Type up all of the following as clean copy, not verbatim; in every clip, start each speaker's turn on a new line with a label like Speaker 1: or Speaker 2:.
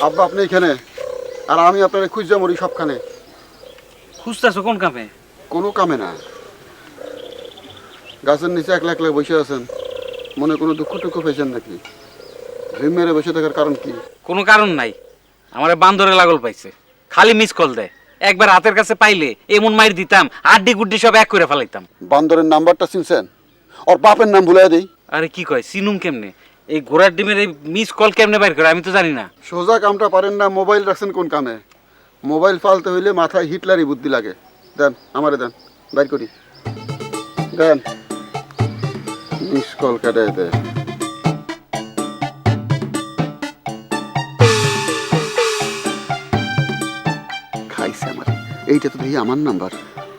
Speaker 1: আব্বা আপনি এখানে, আর আমি আপনার খুঁজতে মরি সবখানে।
Speaker 2: খুঁজতেছো কোন কামে?
Speaker 1: কোনো কামে না, গাছের নিচে একলা একলা বসে আছেন, মনে কোনো দুঃখ টুক্ষ পেয়েছেন নাকি? ঝিম মেরে বসে থাকার কারণ কি?
Speaker 2: কোনো কারণ নাই, আমার বান্দরে লাগল পাইছে, খালি মিস কল দেয়। একবার হাতের কাছে পাইলে এমন মাইর দিতাম, আড্ডি গুড্ডি সব এক করে ফেলাইতাম।
Speaker 1: বান্দরের নাম্বারটা চিনছেন? ওর বাপের নাম ভুলাই দেই।
Speaker 2: আরে কি কয়, চিনুম কেমনে? এই ঘোড়ার ডিমের এই মিস কল কেমনে বাইর করে আমি তো জানি না।
Speaker 1: সোজা কামটা পারেন না, মোবাইল রাখছেন কোন কামে? মোবাইল ফালতে হইলে মাথায় হিটলারই বুদ্ধি লাগে। দেন, আমারে দেন, বাইর করি দেন। মিস কল কাটাই দেয়। খাইছে আমার, এইটা তো দেখি আমার নাম্বার।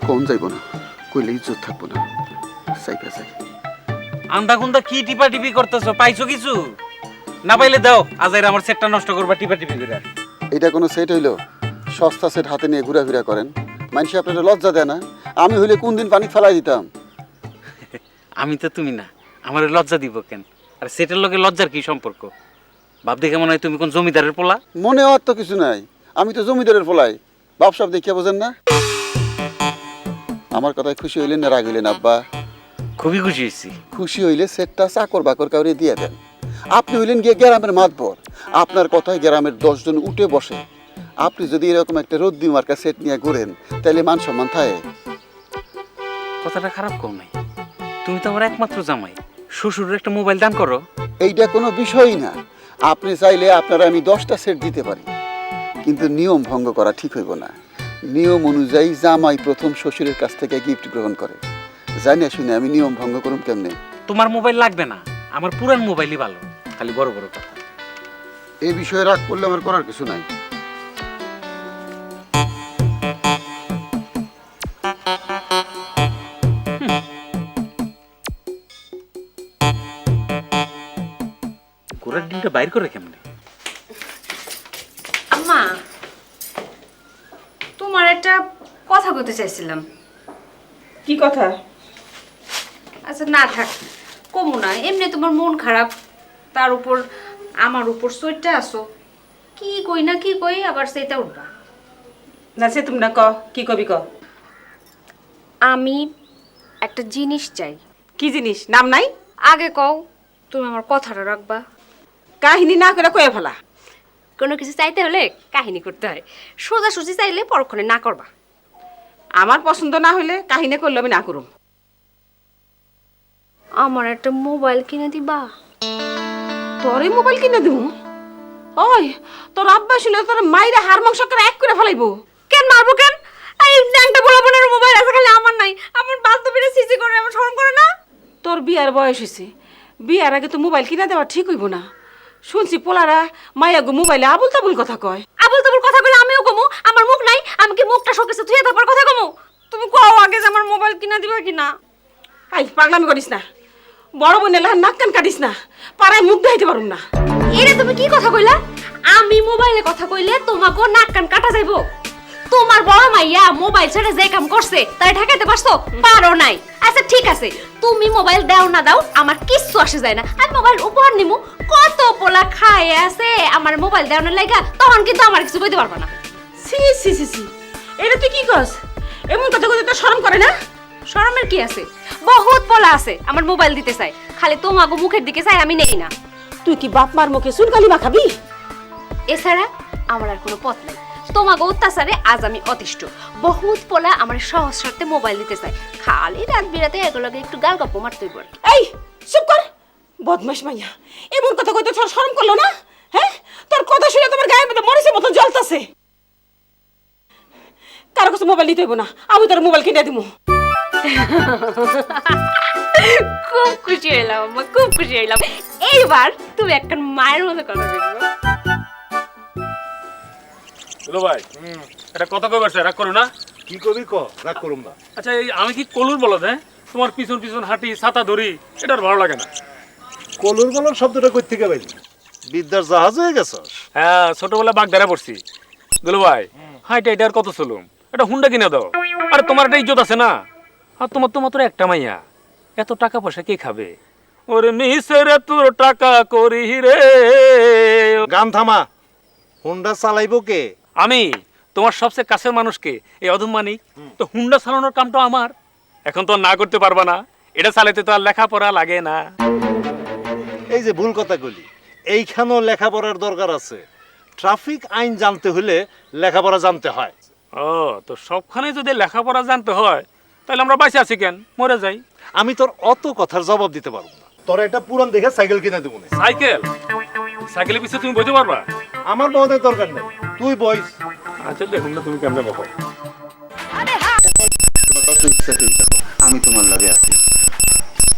Speaker 1: কোন যাইব না, কইলে ইজ্জত থাকবো না। সাইপা যাই।
Speaker 2: আন্দা কুন্দা কি টিপা টিপি করতেছো? পাইছো কিছু? না পাইলে দাও, আজাইর আমার সেটটা নষ্ট করবা টিপা টিপি করে।
Speaker 1: এটা কোনো সেট হইলো? সস্তা সেট হাতে নিয়ে ঘোরাফেরা করেন, মানুষ আপনার লজ্জা দেয় না? আমি হইলে কোন দিন পানি ফেলাই দিতাম।
Speaker 2: আমি তো তুমি না, আমার লজ্জা দিব কেন? আর সেটার লগে লজ্জার কি সম্পর্ক? ভাব দেখে মনে হয় তুমি কোন জমিদারের পোলা।
Speaker 1: মনে হওয়ার তো কিছু নাই, আমি তো জমিদারের ফলাই। বাপসাপ দেখিয়া বোঝেন না? আমার কথায় খুশি হইলেন না রাগ হইলেন আব্বা?
Speaker 2: খুবই খুশি হয়েছি।
Speaker 1: খুশি হইলে সেটটা চাকর বাকর কাউরে দিয়ে দেন। আপনি হইলেন গিয়ে গ্রামের মাতবর, আপনার কথায় গ্রামের 10 জন উঠে বসে। আপনি যদি এরকম একটা রদ্দি মার্কা সেট নিয়ে ঘুরেন, তাহলে মান সম্মান থাকে?
Speaker 2: কথাটা খারাপ কও নাই, তুমি তো আমার একমাত্র জামাই, শ্বশুরের একটা মোবাইল দান করো।
Speaker 1: এইটা কোনো বিষয়ই না। আপনি চাইলে আপনারা আমি 10টা সেট দিতে পারি, কিন্তু নিয়ম ভঙ্গ করা ঠিক হইব না। নিয়ম অনুযায়ী জামাই প্রথম শ্বশুরের কাছ থেকে গিফট গ্রহণ করে। জানি শুনে আমি নিয়ম ভঙ্গ করুম কেমনে?
Speaker 2: তোমার মোবাইল লাগবে না, আমার পুরান মোবাইলই ভালো, খালি বড় বড় কথা।
Speaker 1: এই বিষয়ে রাগ করলে আমার করার কিছু নাই।
Speaker 2: ঘোড়ার ডিমটা বাইর করে কেমনে?
Speaker 3: আম্মা, তোমার একটা কথা বলতে চাইছিলাম।
Speaker 4: কি কথা?
Speaker 3: আচ্ছা না থাক, কমু না। এমনি তোমার মন খারাপ, তার উপর আমার উপর সইটা আসো। কি কই না কি কই আবার সেটা উঠবা।
Speaker 4: না সে তুমি না ক, কি কবি ক।
Speaker 3: আমি একটা জিনিস চাই।
Speaker 4: কি জিনিস? নাম নাই?
Speaker 3: আগে কও, তুমি আমার কথাটা রাখবা।
Speaker 4: কাহিনী না করে কয়ে ফেলা।
Speaker 3: কোনো কিছু চাইতে হলে কাহিনী করতে হয়, সোজাসুজি চাইলে পরক্ষণে না করবা।
Speaker 4: আমার পছন্দ না হইলে কাহিনী করলে আমি না করুম।
Speaker 3: আমার একটা মোবাইল কিনে দিবা?
Speaker 4: তোর এই মোবাইল কিনে দিব? ওই তোর আব্বা শুনে তোর মাইরা হাড় মাংস করে এক করে ফেলাইবো।
Speaker 3: কেন মারবো কেন? এই ন্যাংটা বলা বোনের মোবাইল আছে, খালি আমার নাই। আমার বান্ধবীরা সিসি করে, আমার শরম করে না?
Speaker 4: তোর বিয়ার বয়স হয়েছে, বিয়ার আগে তো মোবাইল কিনা দেওয়া ঠিক হইব না। শুনছি পোলারা মাইয়া গো মোবাইলে আবুল তাবুল কথা কয়।
Speaker 3: আবল তাবল কথা কইলে আমিও কমু? আমার মুখ নাই? আমি কি মুখটা শোকেসে ধুয়ে তারপর কথা কমু? তুমি কও আগে যে আমার মোবাইল কিনা দিবা কিনা।
Speaker 4: আই পাগলামি করিস না, বড় বোনের লাহার নাক কান কাটিস না, পাড়ায় মুখ দেখাইতে পারুম না।
Speaker 3: এরে তুমি কি কথা কইলা? আমি মোবাইলে কথা কইলে তোমাকে নাক কান কাটা যাইবো? তোমার বড় মাইয়া মোবাইল ছেড়ে যে কাম করছে তাই ঠেকাইতে পারছো? পারো নাই। আচ্ছা ঠিক আছে, তুমি মোবাইল দাও না দাও আমার কিচ্ছু আসে যায় না। আমি মোবাইল উপহার নিমু। কত পোলা খায় আছে আমার মোবাইল দেওয়ানোর লাগা, তখন কিন্তু আমার কিছু কইতে পারবা না।
Speaker 4: সি সি সি সি, এটা তুই কি কস? এমন কথা কইতে তোর শরম করে না?
Speaker 3: শরমের কি আছে? বহুত পোলা আছে আমার মোবাইল দিতে চাই, খালি তোমাকে মুখের দিকে চাই, আমি নেই না।
Speaker 4: তুই কি বাপ মার মুখে চুনকালি মাখাবি?
Speaker 3: এছাড়া আমার আর কোনো পথ নেই। তোমাকে অত্যাচারে আজ আমি অতিষ্ঠ। বহুত পোলা আমার সহজ শর্তে মোবাইল দিতে চাই, খালি রাত বিরাতে এগুলোকে একটু গাল গপ্প মারতেই পারে।
Speaker 4: এই চুপ কর, বদমাশ মাইয়া। এমন কথা কইতে তোর শরম করলো না? হ্যাঁ, তোর কথা শুনে তোমার গায়ের মধ্যে মরিচের মতো জ্বলতাছে। কারো কাছে মোবাইল দিতে হইব না, আমি তোর মোবাইল কিনে দিমু।
Speaker 3: খুব খুশি হইলাম আম্মা, খুব খুশি হইলাম। এইবার তুমি একটা মায়ের মতো কথা বলবো।
Speaker 5: হ্যালো ভাই, এটা কথা কইবার রাগ করো না।
Speaker 6: কি কবি ক, রাগ করুম না।
Speaker 5: আচ্ছা এই আমি কি কলুর বলদ? হ্যাঁ, তোমার পিছন পিছন হাঁটি ছাতা ধরি, এটা আর ভালো লাগে না।
Speaker 6: কলুর বলর শব্দটা কই থেকে পাইলি? বিদ্যার জাহাজ হয়ে গেছস?
Speaker 5: হ্যাঁ, ছোটবেলা বাগদারে পড়ছি। দুলু ভাই, হাইটা এটা আর কত চলুম, এটা হুন্ডা কিনে দাও। আরে তোমার একটা ইজ্জত আছে না? আর তোমার তো মাত্র একটা মাইয়া, এত টাকা পয়সা কে খাবে? ওরে মিসের এত টাকা করি রে।
Speaker 6: গান থামা। হুন্ডা চালাইবো কে?
Speaker 5: আমি তোমার সবচেয়ে কাছের মানুষকে এই অধম মানিক, তো হুন্ডা চালানোর কামটা আমার। এখন তো আর না করতে পারবা না, এটা চালাতে তো আর লেখাপড়া লাগে না।
Speaker 6: এই যে ভুল কথা কইলি, এইখানেও লেখাপড়ার দরকার আছে। ট্রাফিক আইন জানতে হলে লেখাপড়া জানতে হয়।
Speaker 5: ও, তো সবখানে যদি লেখাপড়া জানতে হয় তাহলে আমরা বাইসে আছি কেন, মরে যাই।
Speaker 6: আমি তোর অত কথার জবাব দিতে পারবো না। তোর একটা পুরান দেখে সাইকেল কিনে দেবো না।
Speaker 5: সাইকেল? সাইকেলের পিছনে তুমি বসতে পারবা?
Speaker 6: আমার বহনের দরকার নেই, তুই বইস।
Speaker 5: আচ্ছা দেখুন না তুমি কেমনে বকো।
Speaker 1: তোমার কত ইচ্ছা তুমি দেখো, আমি তোমার লাগে আছি।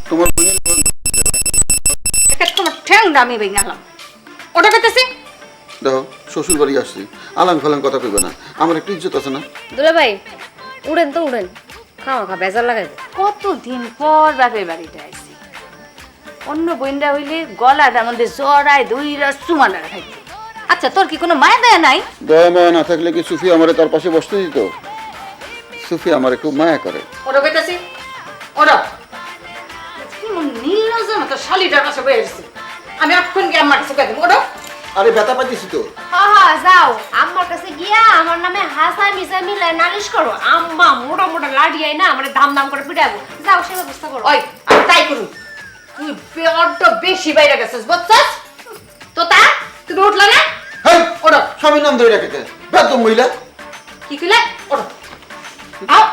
Speaker 1: তোমার বোনের
Speaker 4: তোমার ঠ্যাংটা আমি ভেঙালাম। ওটা করতেছি
Speaker 1: দেখো শ্বশুর বাড়ি আসছি, আলাং ফালাং কথা কইবে না, আমার একটু ইজ্জত আছে না।
Speaker 3: দুলা ভাই উড়েন তো উড়েন, খাওয়া খা বেজার লাগাইবে।
Speaker 4: কতদিন পর বাপের বাড়িতে আইছি। অন্য বইনরা হইলে গলাটার মধ্যে জড়ায় দুইরা চুমানা খাইতে। আচ্ছা, তোর কি কোনো মায়া দেয়া নাই?
Speaker 1: দয়া মায়া না থাকলে কি সুফি আমারে তার পাশে বসতে দিত? সুফি আমারে খুব মায়া করে।
Speaker 4: ওটা কইতাছি ওটা নীলরঞ্জন তো শালিটার কাছে বয়ে আসছি। আমি এখন গিয়ে আমার কাছে কইতাম ওটা।
Speaker 1: আরে ব্যথা পাইতেছি তো।
Speaker 3: হ্যাঁ যাও আম্মার কাছে গিয়া আমার নামে হাসা মিশা মিলাই নালিশ করো। আম্মা মোটা মোটা লাড়িয়াই না আমার দাম দাম করে পিটাবো। যাও সে ব্যবস্থা করো।
Speaker 4: ওই আমি তাই করুন। তুই বড্ড বেশি বাইরে গেছিস বুঝছস? তো তা তুমি উঠলা না?
Speaker 1: হেই,
Speaker 4: ওটা
Speaker 1: স্বামীর নাম ধরে রাখতে বেদম মহিলা।
Speaker 4: কি কইলে? ওটা আও।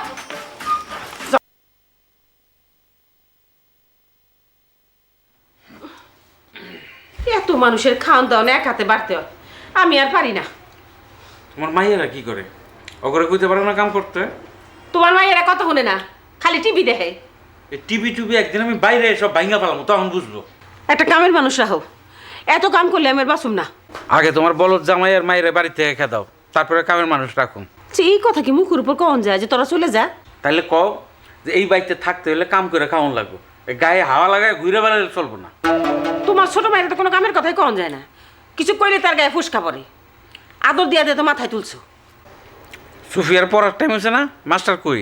Speaker 7: এত মানুষের খাওয়ান দাওয়ান এক হাতে বাড়তে হয়, আমি আর পারি না।
Speaker 2: তোমার মাইয়েরা কি করে? ওগরে কইতে পারে না কাম করতে?
Speaker 7: তোমার মায়েরা কথা শুনে না, খালি টিভি দেখে।
Speaker 2: এই টিভি টুবি একদিন আমি বাইরে সব ভাঙ্গা ফেলাম, তখন বুঝবো।
Speaker 7: একটা কামের মানুষ রাখো, এত কাম করলে আমি আর বাঁচুম না।
Speaker 2: আগে তোমার বলদ জামাই আর মায়ের বাড়ি থেকে খেয়ে দাও, তারপরে কামের মানুষ রাখুন।
Speaker 7: যে এই কথা কি মুখের উপর কখন যায় যে তোরা চলে যা?
Speaker 2: তাইলে কও যে এই বাড়িতে থাকতে হলে কাম করে খাওয়ান লাগবো, এই গায়ে হাওয়া লাগায় ঘুরে বেড়ালে চলবো না।
Speaker 7: তোমার ছোট মায়ের তো কোনো কামের কথাই কখন যায় না, কিছু কইলে তার গায়ে ফুসকা পড়ে। আদর দিয়া দিয়ে তো মাথায় তুলছো।
Speaker 2: সুফিয়ার পড়ার টাইম হয়েছে না, মাস্টার কই?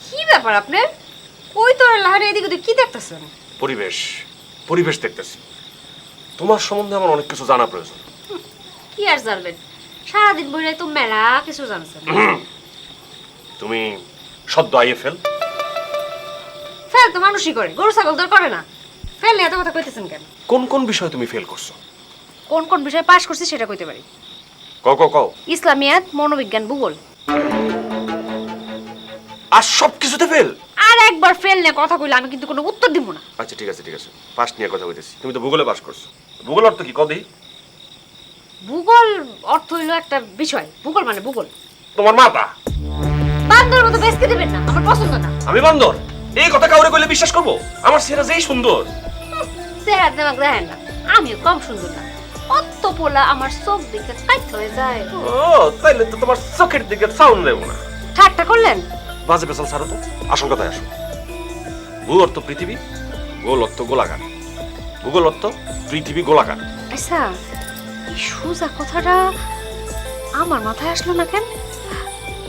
Speaker 3: কি ব্যাপার আপনার? ওই তো লাহারে এদিক ওদিক কি দেখতেছেন?
Speaker 8: পরিবেশ পরিবেশ দেখতেছি। তোমার সম্বন্ধে আমার অনেক কিছু জানা প্রয়োজন।
Speaker 3: কি আর জানবেন, সারাদিন বইরে তো মেলা কিছু জানছেন।
Speaker 8: তুমি সদ্য আইএফএল
Speaker 3: ফেল তো মানুষই করে, গরু ছাগল তো আর করে না। ফেল নিয়ে এত কথা কইতেছেন কেন?
Speaker 8: কোন কোন বিষয়ে তুমি ফেল করছো?
Speaker 3: কোন কোন বিষয়ে পাশ করছি সেটা কইতে পারি।
Speaker 8: কও কও কও।
Speaker 3: ইসলামিয়াত, মনোবিজ্ঞান, ভূগোল।
Speaker 8: আর সব কিছুতে ফেল?
Speaker 3: আর একবার ফেল নিয়ে কথা কইলে আমি কিন্তু কোনো উত্তর দিব না।
Speaker 8: আচ্ছা ঠিক আছে ঠিক আছে, পাস নিয়ে কথা কইতেছি। তুমি তো ভূগোলে পাস করছো। ভূগোল অর্থ কি কদি?
Speaker 3: ভূগোল অর্থ হইলো একটা বিষয়, ভূগোল মানে ভূগোল।
Speaker 8: তোমার মাথা
Speaker 3: বান্দর মতো বেচতে দেবেন না, আমার পছন্দ না।
Speaker 8: আমি বান্দর? এই কথা কাউরে কইলে বিশ্বাস করবো? আমার চেহারা যেই সুন্দর।
Speaker 3: চেহারা দেমাক দেখেন না, আমিও কম সুন্দর না। অত পোলা আমার চোখ দেখে কাইট হয়ে যায়।
Speaker 8: ও তাইলে তো তোমার চোখের দিকে সাউন্ড দেবো না।
Speaker 3: ঠাট্টা করলেন?
Speaker 8: বাজে পেছাল ছাড়ো তো, আসল কথায় আসো। ভূ অর্থ পৃথিবী, গোল অর্থ গোলাকার। ভূগোল অর্থ পৃথিবী গোলাকার।
Speaker 3: আচ্ছা এই সোজা কথাটা আমার মাথায় আসলো না কেন?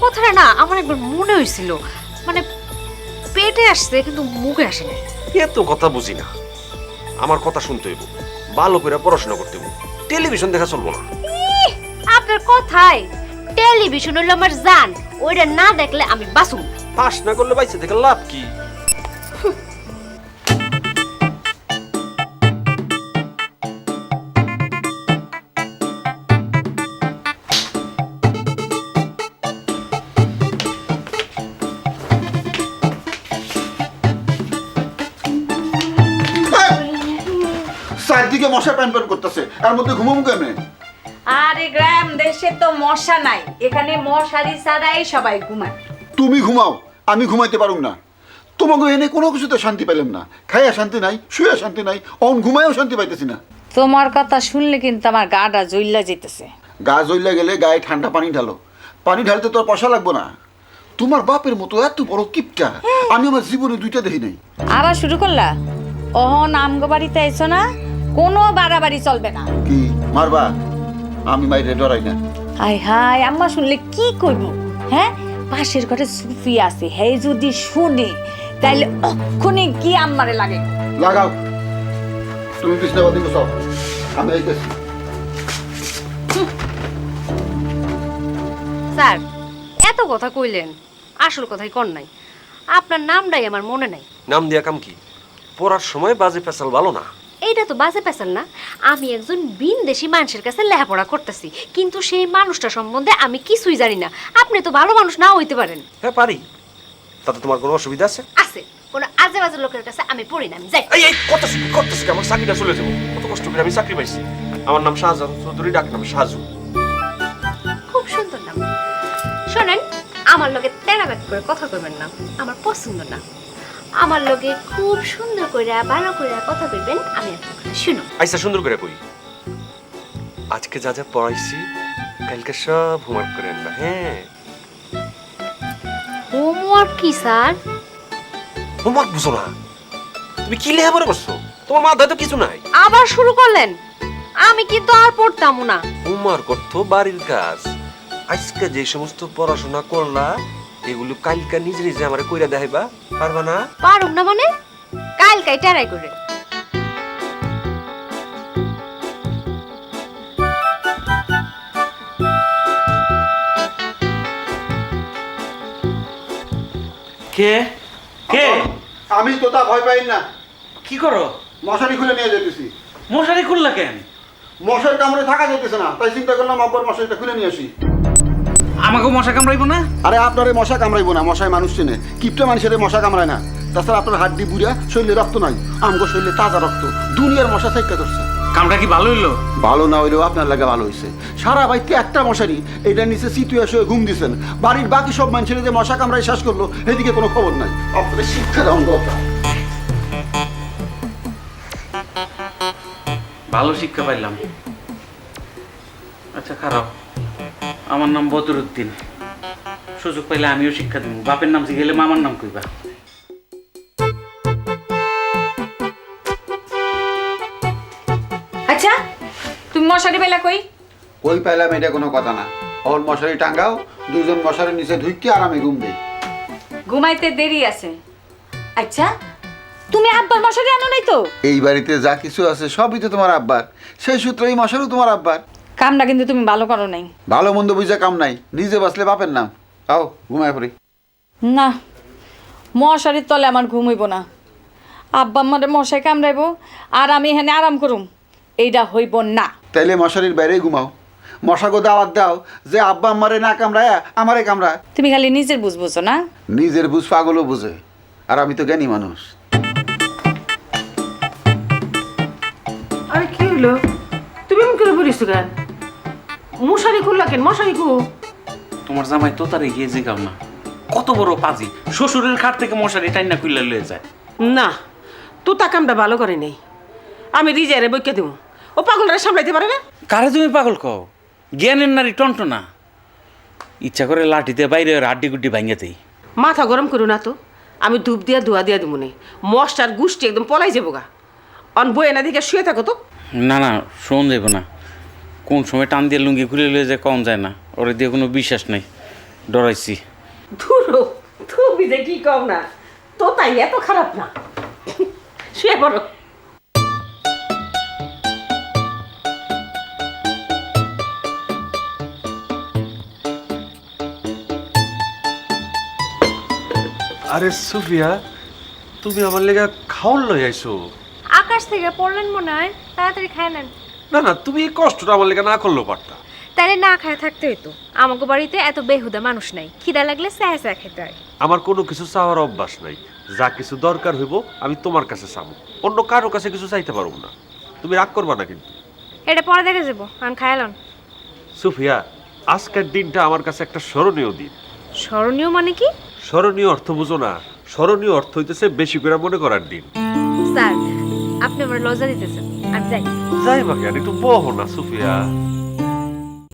Speaker 3: কথাটা না আমার একবার মনে হয়েছিল, মানে পেটে আসছে কিন্তু মুখে আসে না।
Speaker 8: এত কথা বুঝি না, আমার কথা শুনতে হইব, ভালো করে পড়াশোনা করতে হইব, টেলিভিশন দেখা চলবো না।
Speaker 3: আপনার কথায় টেলিভিশন হলো আমার জান, ওইটা না দেখলে আমি বাঁচুম না।
Speaker 8: পাস না করলে বাইসে থেকে লাভ কি?
Speaker 1: চারদিকে মশা প্যান প্যান করতেছে, এর মধ্যে ঘুমাবো কেমনে?
Speaker 4: আরে গ্রাম দেশে তো মশা নাই, এখানে মশারি ছাড়াই সবাই ঘুমায়।
Speaker 1: তুমি ঘুমাও, আমি ঘুমাইতে পারুম না। তোমাকে এনে কোনো কিছুতে শান্তি পাইলাম না, খাইয়া শান্তি নাই, শুয়ে শান্তি নাই, অন ঘুমায়ও শান্তি পাইতেছি না।
Speaker 4: তোমার কথা শুনলে কিন্তু আমার গাটা জ্বললা যেতেছে।
Speaker 1: গা জ্বললে গেলে গায়ে ঠান্ডা পানি ঢালো, পানি ঢালতে তো আর পয়সা লাগবো না। তোমার বাপের মতো এত বড় কিপটা আমি আমার জীবনে দুইটা দেখি নাই।
Speaker 4: আবার শুরু করলা? ওহন আমগো বাড়িতে আইছো না, কোনো বাড়াবাড়ি চলবে না।
Speaker 1: কি মারবা? আমি মাইরে ডরাই না।
Speaker 4: হাই হাই, আম্মা শুনলে কি করব? হ্যাঁ, পাশের ঘরে সুফি আছে, হে যদি শুনে তাইলে অক্ষণে কি আম্মারে লাগে।
Speaker 1: লাগাও। তুমি পিছনে বাদ দিবো সব, আমি আইতেছি।
Speaker 3: স্যার এত কথা কইলেন, আসল কথাই কর নাই। আপনার নামটাই আমার মনে নাই।
Speaker 8: নাম দিয়া কাম কি? পড়ার সময় বাজে পেশাল ভালো না।
Speaker 3: এইটা তো বাজে পেশাল না। আমি একজন বিনদেশি মানুষের কাছে লেখাপড়া করতেছি, কিন্তু সেই মানুষটা সম্বন্ধে আমি কিছুই জানি না। আপনি তো ভালো মানুষ নাও হইতে পারেন।
Speaker 8: হ্যাঁ পারি, তাতে তোমার কোনো অসুবিধা আছে?
Speaker 3: আছে, কোনো আজে বাজে লোকের কাছে আমি পড়ি না, আমি যাই।
Speaker 8: এই এই করতেছি আমার চাকরিটা চলে যাবো। কত কষ্ট করে আমি চাকরি পাইছি। আমার নাম শাহজাহান চৌধুরী, ডাক নাম সাজু।
Speaker 3: খুব সুন্দর নাম। শোনেন, আমার লগে তেড়াবাকি করে কথা কইবেন না, আমার পছন্দ না। আমার লগে খুব সুন্দর করে ভালো করে কথা কইবেন, আমি আপনাকে শুনো।
Speaker 8: আইসা সুন্দর করে কই, আজকে যা যা পড়াইছি কালকে সব হোমওয়ার্ক করে আনবা। হ্যাঁ,
Speaker 3: হোমওয়ার্ক কি স্যার?
Speaker 8: হোমওয়ার্ক বুঝো না? তুমি কি লেখাপড়া করছো? তোমার মাথায় তো কিছু নাই।
Speaker 3: আবার শুরু করলেন? আমি কিন্তু আর পড়তাম না।
Speaker 8: হোমওয়ার্ক করতো বাড়ির কাজ। আজকে যে সমস্ত পড়াশোনা করলা এগুলো কালকে নিজে নিজে আমারে কইরা দেখাইবা, পারবা না?
Speaker 3: পারুম না মানে? কালকাই টেরাই করে।
Speaker 2: কে কে?
Speaker 1: আমি তো তা ভয় পাই না।
Speaker 2: কি করো?
Speaker 1: মশারি খুলে নিয়ে যেতেছি।
Speaker 2: মশারি খুললা কেন?
Speaker 1: মশার কামড়ে থাকা যেতেছে না, তাই চিন্তা করলাম আব্বার মশারিটা খুলে নিয়ে আসি।
Speaker 2: আমাকে মশা কামড়াইবো না?
Speaker 1: আরে আপনারে মশা কামড়াইবো না, মশায় মানুষ চেনে। কিপটা মানুষের মশা কামড়ায় না। তাছাড়া আপনার হাড্ডি বুড়া, শরীরে রক্ত নাই, আমগো শরীরে তাজা রক্ত। দুনিয়ার মশা থেকে ধরছে।
Speaker 2: কামটা কি ভালো হইলো?
Speaker 1: ভালো না হইলেও আপনার লাগে ভালো হয়েছে। সারা বাড়িতে একটা মশারি, এটা নিচে সিতুয়ে শুয়ে ঘুম দিছেন। বাড়ির বাকি সব মানুষের যে মশা কামড়ায় শেষ করলো, এদিকে কোনো খবর নাই। আপনাদের শিক্ষা দেওয়ার কথা।
Speaker 2: ভালো শিক্ষা পাইলাম। আচ্ছা খারাপ, আমার নাম বদরুদ্দিন। সুযোগ পাইলে আমিও শিক্ষা দিব। বাপের নাম শিখেলে মামার নাম কইবা।
Speaker 4: আচ্ছা, তুমি মশারি বেলা কই?
Speaker 1: কই পাইলাম এটা কোনো কথা না। ওর মশারি টাঙ্গাও, দুজন মশারির নিচে ঢুকি আরামে ঘুম দেই।
Speaker 4: ঘুমাইতে দেরি আছে। আচ্ছা, তুমি আব্বার মশারি আনো নাই তো?
Speaker 1: এই বাড়িতে যা কিছু আছে সবই তো তোমার আব্বার। সেই সূত্রে এই মশারিও তোমার আব্বার।
Speaker 4: কামটা কিন্তু তুমি ভালো করো নাই।
Speaker 1: ভালো মন্দ বুঝা কাম নাই, নিজে বাঁচলে বাপের নাম। আও ঘুমায় পড়ি।
Speaker 4: না, মশারির তলে আমার ঘুম হইব না। আব্বা আমারে মশাই কামড়াইব আর আমি এখানে আরাম করুম, এইটা হইব না।
Speaker 1: তাইলে মশারির বাইরেই ঘুমাও। মশাগো দাওয়াত দাও যে আব্বা আমারে না কামড়ায় আমারে কামড়ায়।
Speaker 4: তুমি খালি নিজের বুঝ বুঝো না?
Speaker 1: নিজের বুঝ পাগলও বুঝে, আর আমি তো জ্ঞানী মানুষ।
Speaker 7: আরে কি হলো? তুমি এমন করে বলিস কেন? মশারি খুললা কেন? মশারি খু।
Speaker 2: তোমার জামাই তো তার এগিয়ে জিগাও না। কত বড় পাজি, শ্বশুরের খাট থেকে মশারি টাইনা খুললে লয়ে যায়।
Speaker 7: না, তো তা কামটা ভালো করে নেই। আমি রিজারে বইকে দেবো, ও পাগলরা সামলাইতে পারে না।
Speaker 2: কারে তুমি পাগল কও? জ্ঞানের নারী টন্টনা। ইচ্ছা করে লাঠিতে বাইরে হাড্ডি গুড্ডি ভাঙিয়ে দেই।
Speaker 7: মাথা গরম করো না তো। আমি ধূপ দিয়া ধোয়া দিয়া দেবো নে। মশটার গুষ্টি একদম পলাই যাবো গা। অন বই না দিকে শুয়ে থাকো তো।
Speaker 2: না না, শোন যাইব না। কোন সময় টান দিয়ে লুঙ্গি খুলে লয়ে যায় কম যায় না। ওরে দিয়ে কোনো বিশ্বাস নাই, ডরাইছি।
Speaker 7: ধুরো, তুমি যে কি কম না, তো তাই এত খারাপ না। শুয়ে পড়ো।
Speaker 8: আরে সুফিয়া, তুমি আমার লেগা খাওয়ার লই আইছো?
Speaker 3: আকাশ থেকে পড়লেন মনে হয়, তাড়াতাড়ি খায় নেন।
Speaker 8: না না, তুমি এই কষ্টটা আমার লেগা না করলেও পারতা।
Speaker 3: তাহলে না খায় থাকতে হইতো। আমাকে বাড়িতে এত বেহুদা মানুষ নাই, খিদা লাগলে স্যা স্যা খেতে হয়।
Speaker 8: আমার কোনো কিছু চাওয়ার অভ্যাস নাই। যা কিছু দরকার হইব আমি তোমার কাছে চাবো, অন্য কারো কাছে কিছু চাইতে পারব না। তুমি রাগ করবা না কিন্তু।
Speaker 3: এটা পরে দেখে যাবো, আমি খাইলাম।
Speaker 8: সুফিয়া, আজকের দিনটা আমার কাছে একটা স্মরণীয় দিন।
Speaker 3: স্মরণীয় মানে কি?
Speaker 8: স্মরণীয় অর্থ বুঝো না? স্মরণীয় অর্থ হইতেছে বেশি করে মনে করার দিন।
Speaker 3: স্যার, আপনি আমার লজ্জা দিতেছেন, আমি যাই।
Speaker 8: যাই বা কেন, একটু বহো না সুফিয়া।